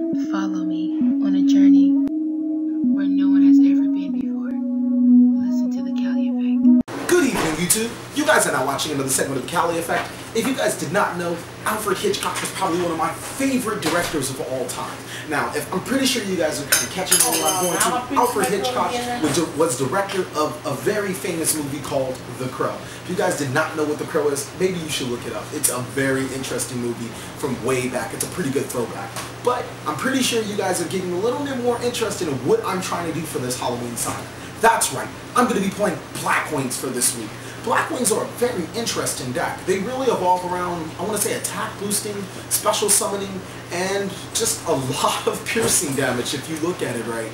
Follow me on a journey where no one has ever been before. Listen to TheCaliEffect. Good evening, YouTube. You guys are now watching another segment of TheCaliEffect. If you guys did not know, Alfred Hitchcock is probably one of my favorite directors of all time. Now, I'm pretty sure you guys are kind of catching on what I'm going to. Alfred Hitchcock was director of a very famous movie called The Crow. If you guys did not know what The Crow is, maybe you should look it up. It's a very interesting movie from way back. It's a pretty good throwback. But I'm pretty sure you guys are getting a little bit more interested in what I'm trying to do for this Halloween saga. That's right, I'm going to be playing Blackwings for this week. Blackwings are a very interesting deck. They really evolve around, I want to say, attack boosting, special summoning, and just a lot of piercing damage if you look at it right.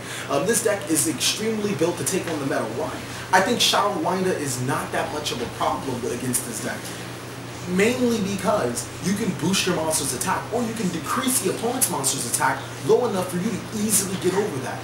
This deck is extremely built to take on the meta. Why? I think SHADDOLL WINDA is not that much of a problem against this deck. Mainly because you can boost your monster's attack, or you can decrease the opponent's monster's attack low enough for you to easily get over that.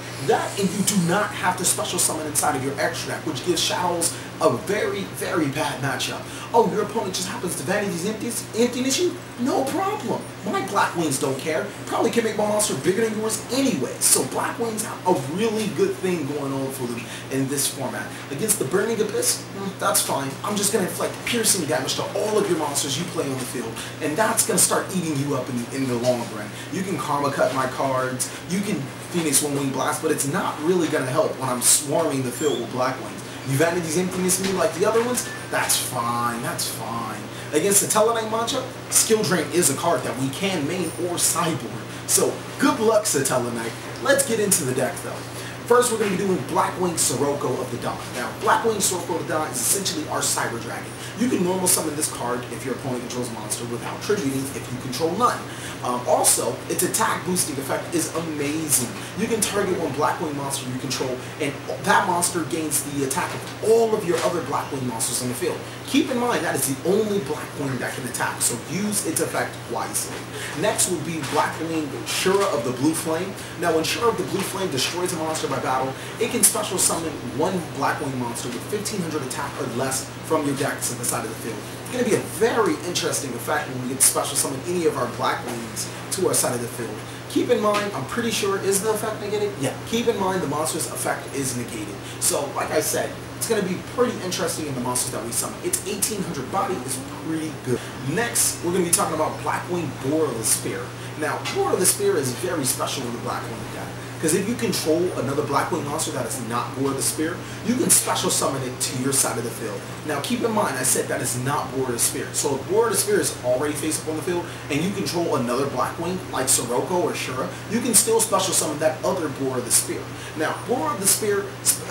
And you do not have to special summon inside of your extra deck, which gives Shadows a very, very bad matchup. Oh, your opponent just happens to Vanity's emptiness you? No problem. My Blackwings don't care. Probably can make my monster bigger than yours anyway. So Blackwings have a really good thing going on for them in this format. Against the Burning Abyss, that's fine. I'm just going to inflict piercing damage to all of your monsters you play on the field, and that's going to start eating you up in the long run. You can Karma Cut my cards, you can Phoenix One Wing Blast, but it's not really going to help when I'm swarming the field with Blackwings. You Vanity's emptiness me like the other ones? That's fine, that's fine. Against the Teledyne matchup, Skill Drain is a card that we can main or sideboard. So, good luck, Teledyne. Let's get into the deck though. First, we're going to be doing Blackwing SIROCCO of the Dawn. Now, Blackwing SIROCCO of the Dawn is essentially our Cyber Dragon. You can normal summon this card if your opponent controls a monster without tributing if you control none. Also, its attack boosting effect is amazing. You can target one Blackwing monster you control, and that monster gains the attack of all of your other Blackwing monsters on the field. Keep in mind that is the only Blackwing that can attack, so use its effect wisely. Next would be Blackwing Shura of the Blue Flame. Now, when Shura of the Blue Flame destroys a monster by battle, it can special summon one Blackwing monster with 1500 attack or less from your deck to the side of the field. It's going to be a very interesting effect when we get to special summon any of our Blackwings to our side of the field. Keep in mind, I'm pretty sure, is the effect negated? Yeah. Keep in mind the monster's effect is negated. So, like I said, it's going to be pretty interesting in the monsters that we summon. Its 1800 body is pretty good. Next, we're going to be talking about Blackwing Boar the Spear. Now, Boar the Spear is very special in the Blackwing deck, because if you control another Blackwing monster that is not Boar the Spear, you can special summon it to your side of the field. Now keep in mind, I said that is not Boar the Spear. So if Boar the Spear is already face up on the field, and you control another Blackwing, like SIROCCO or Shura, you can still special summon that other Boar the Spear. Now, Boar the Spear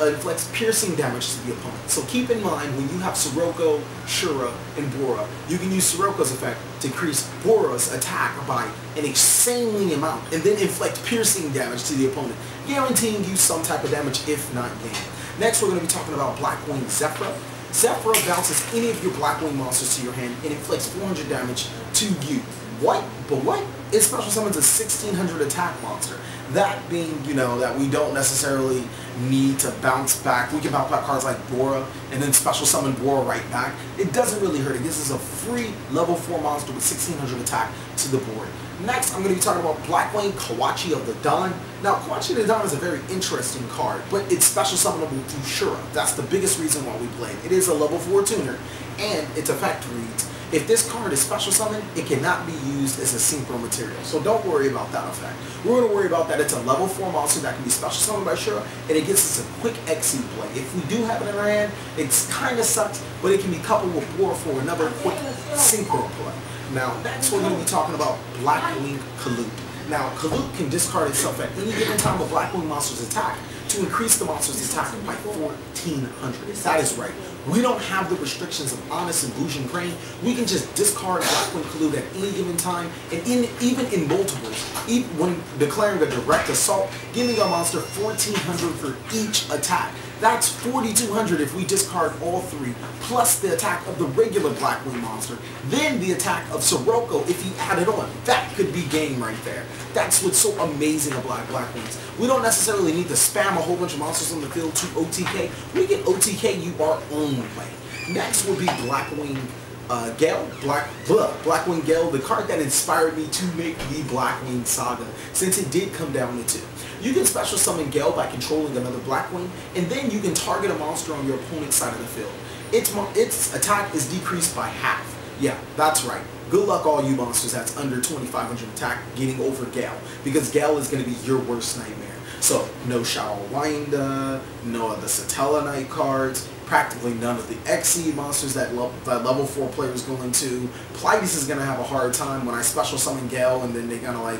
inflicts piercing damage to the opponent. So keep in mind, when you have SIROCCO, Shura, and Bora, you can use SIROCCO's effect to increase Bora's attack by an insanely amount, and then inflict piercing damage to the opponent, guaranteeing you some type of damage if not gain. Next, we're going to be talking about Blackwing Zephyra. Zephyra bounces any of your Blackwing monsters to your hand and inflicts 400 damage to you. What? But what? It special summons a 1600 attack monster. That being, you know, that we don't necessarily need to bounce back. We can bounce back cards like Bora and then special summon Bora right back. It doesn't really hurt. It gives us a free level 4 monster with 1600 attack to the board. Next, I'm going to be talking about Blackwing Kawachi of the Dawn. Now, Kawachi of the Dawn is a very interesting card, but it's special summonable through Shura. That's the biggest reason why we play it. It is a level 4 tuner, and its effect reads, if this card is special summoned, it cannot be used as a synchro material. So don't worry about that effect. We're going to worry about that it's a level 4 monster that can be special summoned by Shura, and it gives us a quick exceed play. If we do have it in our hand, it's kind of sucks, but it can be coupled with Bora for another quick synchro play. Now, next we're going to be talking about Blackwing Kalute. Now, Kalute can discard itself at any given time a Blackwing monster's attack to increase the monster's attack by 1400. That is right. We don't have the restrictions of Honest and Bougie Crane. We can just discard Blackwing Kalute at any given time, and even in multiples, when declaring a direct assault, giving our monster 1400 for each attack. That's 4200 if we discard all 3, plus the attack of the regular Blackwing monster, then the attack of SIROCCO if you add it on. That could be game right there. That's what's so amazing about Blackwings. We don't necessarily need to spam a whole bunch of monsters on the field to OTK. We can OTK you our own way. Next will be Blackwing Gale, Blackwing Gale, the card that inspired me to make the Blackwing saga, since it did come down to 2. You can special summon Gale by controlling another Blackwing, and then you can target a monster on your opponent's side of the field. Its attack is decreased by half. Yeah, that's right. Good luck all you monsters that's under 2500 attack getting over Gale, because Gale is going to be your worst nightmare. So, no SHADDOLL WINDA, no of the Situational cards, practically none of the XE monsters that level 4 players go into. Plightus is going to have a hard time when I special summon Gale, and then they're going to like,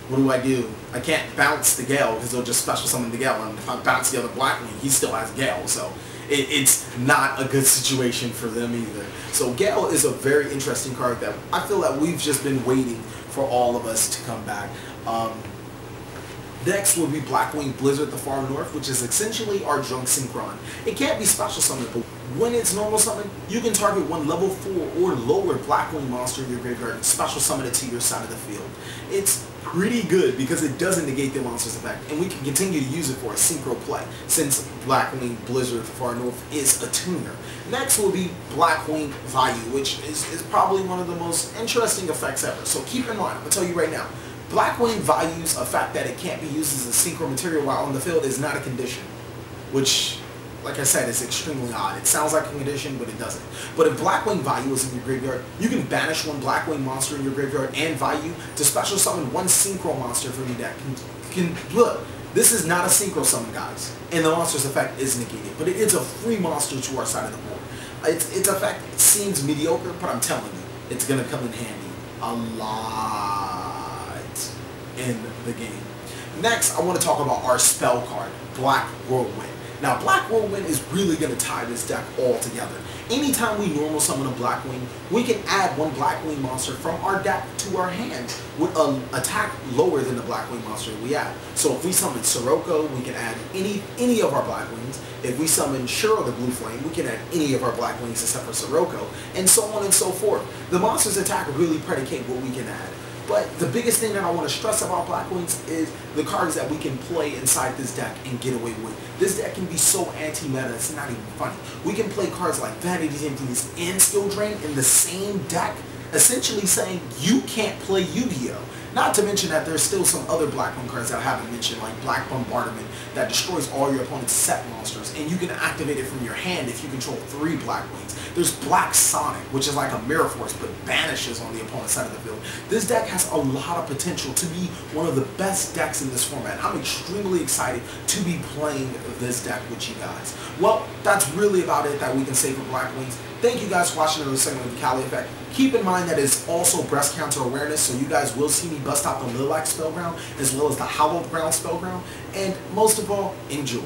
what do? I can't bounce the Gale because they'll just special summon the Gale, and if I bounce the other Blackwing, he still has Gale, so it's not a good situation for them either. So Gale is a very interesting card that I feel that we've just been waiting for all of us to come back. Next will be Blackwing Blizzard the Far North, which is essentially our Drunk Synchron. It can't be special summoned, but when it's normal summon, you can target one level 4 or lower Blackwing monster in your graveyard and special summon it to your side of the field. It's pretty good because it doesn't negate the monster's effect, and we can continue to use it for a synchro play, since Blackwing Blizzard the Far North is a tuner. Next will be Blackwing Vayu, which is probably one of the most interesting effects ever. So keep in mind, I'm going to tell you right now, Blackwing Vayu's effect that it can't be used as a synchro material while on the field is not a condition, which, like I said, is extremely odd. It sounds like a condition, but it doesn't. But if Blackwing Vayu is in your graveyard, you can banish one Blackwing monster in your graveyard and Vayu to special summon one synchro monster from your deck. Look, this is not a synchro summon, guys, and the monster's effect is negated, but it is a free monster to our side of the board. Its effect seems mediocre, but I'm telling you, it's going to come in handy a lot in the game. Next, I want to talk about our spell card, Black Whirlwind. Now, Black Whirlwind is really going to tie this deck all together. Anytime we normal summon a Blackwing, we can add one Blackwing monster from our deck to our hand with an attack lower than the Blackwing monster we add. So if we summon SIROCCO, we can add any of our Blackwings. If we summon Shura the Blue Flame, we can add any of our Blackwings except for SIROCCO, and so on and so forth. The monster's attack really predicate what we can add. But the biggest thing that I want to stress about Blackwings is the cards that we can play inside this deck and get away with. This deck can be so anti-meta, it's not even funny. We can play cards like Vanity's Emptiness and Skill Drain in the same deck, essentially saying you can't play Yu-Gi-Oh! Not to mention that there's still some other Blackwing cards that I haven't mentioned, like Black Bombardment, that destroys all your opponent's set monsters, and you can activate it from your hand if you control 3 Blackwings. There's Black Sonic, which is like a Mirror Force, but banishes on the opponent's side of the field. This deck has a lot of potential to be one of the best decks in this format. I'm extremely excited to be playing this deck with you guys. Well, that's really about it that we can say for Blackwings. Thank you guys for watching another segment of the TheCaliEffect. Keep in mind that it's also breast cancer awareness, so you guys will see me bust out the Lilac Spellground as well as the Hallowed Ground Spellground. And most of all, enjoy.